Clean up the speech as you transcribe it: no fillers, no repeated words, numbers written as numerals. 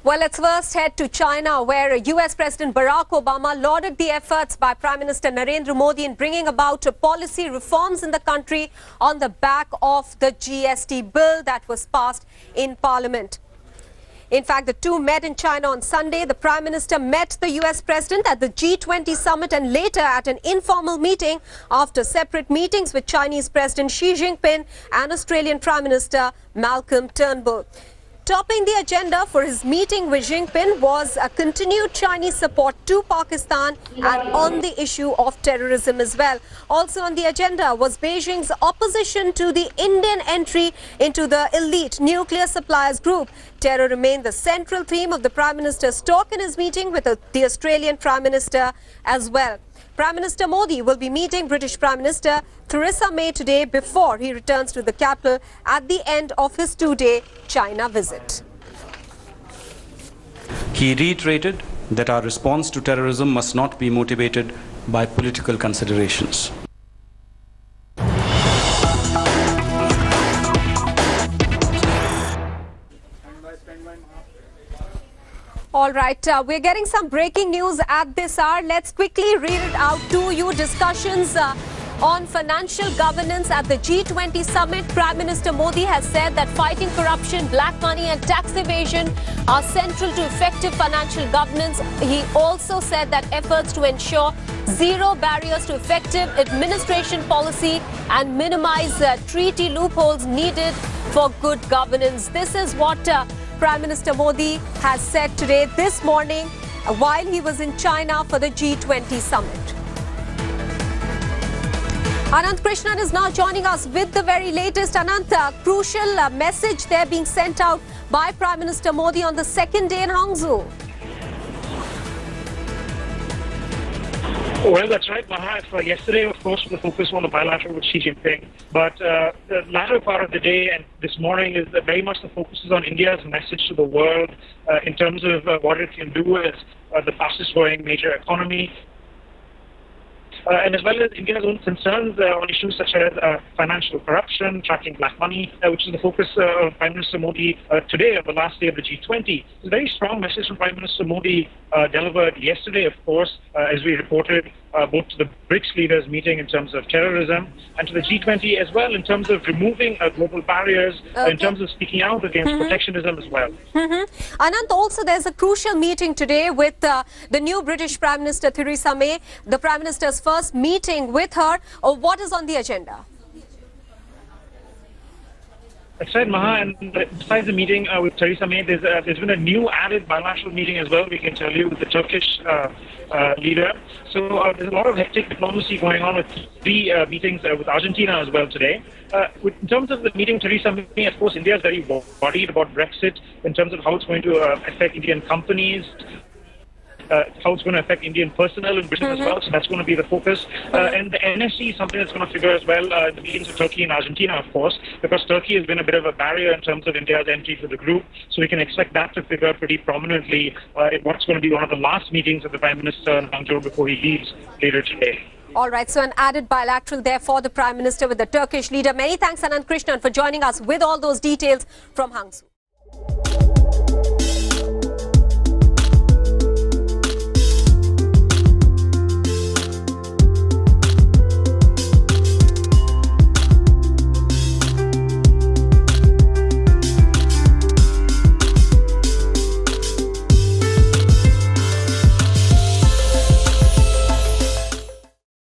Well, let's first head to China, where US President Barack Obama lauded the efforts by Prime Minister Narendra Modi in bringing about policy reforms in the country on the back of the GST bill that was passed in Parliament. In fact, the two met in China on Sunday. The Prime Minister met the US President at the G20 summit and later at an informal meeting after separate meetings with Chinese President Xi Jinping and Australian Prime Minister Malcolm Turnbull. Topping the agenda for his meeting with Jinping was a continued Chinese support to Pakistan and on the issue of terrorism as well. Also on the agenda was Beijing's opposition to the Indian entry into the elite nuclear suppliers group. Terror remained the central theme of the Prime Minister's talk in his meeting with the Australian Prime Minister as well. Prime Minister Modi will be meeting British Prime Minister Theresa May today before he returns to the capital at the end of his two-day China visit. He reiterated that our response to terrorism must not be motivated by political considerations. All right, we're getting some breaking news at this hour. Let's quickly read it out to you. Discussions on financial governance at the G20 summit. Prime Minister Modi has said that fighting corruption, black money and tax evasion are central to effective financial governance. He also said that efforts to ensure zero barriers to effective administration policy and minimize treaty loopholes needed for good governance. This is what Prime Minister Modi has said today, this morning, while he was in China for the G20 summit. Anant Krishnan is now joining us with the very latest. Anant, crucial message there being sent out by Prime Minister Modi on the second day in Hangzhou. Well, that's right, Maha. Yesterday, of course, the focus was on the bilateral with Xi Jinping. But the latter part of the day and this morning is very much the focus is on India's message to the world in terms of what it can do as the fastest growing major economy. And as well as India's own concerns on issues such as financial corruption, tracking black money, which is the focus of Prime Minister Modi today, on the last day of the G20. It's a very strong message from Prime Minister Modi delivered yesterday, of course, as we reported, both to the BRICS leaders meeting in terms of terrorism and to the G20 as well in terms of removing global barriers, in terms of speaking out against protectionism as well. Anant, also there's a crucial meeting today with the new British Prime Minister Theresa May, the Prime Minister's first meeting with her. What is on the agenda? That's right, Maha, and besides the meeting with Theresa May, there's been a new added bilateral meeting as well, we can tell you, with the Turkish leader. So there's a lot of hectic diplomacy going on with three meetings with Argentina as well today. In terms of the meeting, Theresa May, of course, India is very worried about Brexit in terms of how it's going to affect Indian companies, how it's going to affect Indian personnel in Britain as well. So that's going to be the focus. And the NSC is something that's going to figure as well in the meetings with Turkey and Argentina, of course, because Turkey has been a bit of a barrier in terms of India's entry to the group. So we can expect that to figure pretty prominently in what's going to be one of the last meetings of the Prime Minister in Hangzhou before he leaves later today. All right, so an added bilateral there for the Prime Minister with the Turkish leader. Many thanks, Anant Krishnan, for joining us with all those details from Hangzhou.